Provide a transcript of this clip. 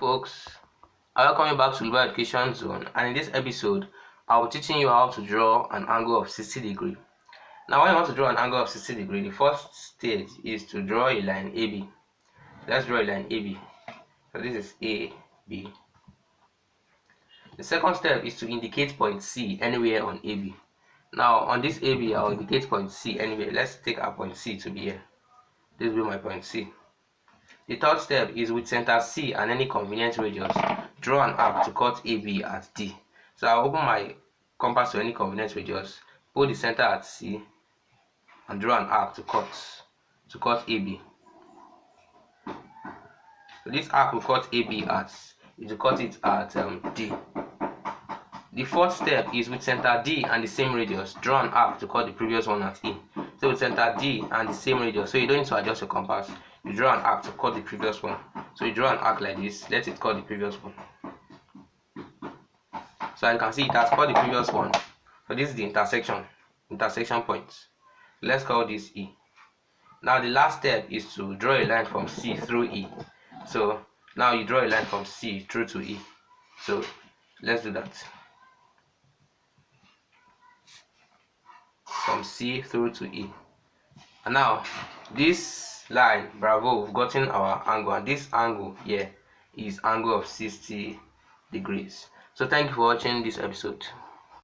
folks, I welcome you back to Global Education Zone, and in this episode I'll be teaching you how to draw an angle of 60 degrees. Now when you want to draw an angle of 60 degrees, the first stage is to draw a line AB. Let's draw a line AB. So this is AB. The second step is to indicate point C anywhere on AB. Now on this AB I'll indicate point C anywhere. Let's take our point C to be here. This will be my point C. The third step is with center C and any convenient radius, draw an arc to cut AB at D. So I'll open my compass to any convenient radius, put the center at C, and draw an arc to cut AB. So this arc will cut AB at, it will cut it at D. The fourth step is with center D and the same radius, draw an arc to cut the previous one at E. So with center D and the same radius, so you don't need to adjust your compass. You draw an arc to cut the previous one. So you draw an arc like this, let it cut the previous one. So as you can see, it has cut the previous one. So this is the intersection point. Let's call this E. Now the last step is to draw a line from C through E. So now you draw a line from C through to E. So let's do that. From C through to E. And now this line, bravo, we've gotten our angle, and this angle here is angle of 60 degrees. So thank you for watching this episode.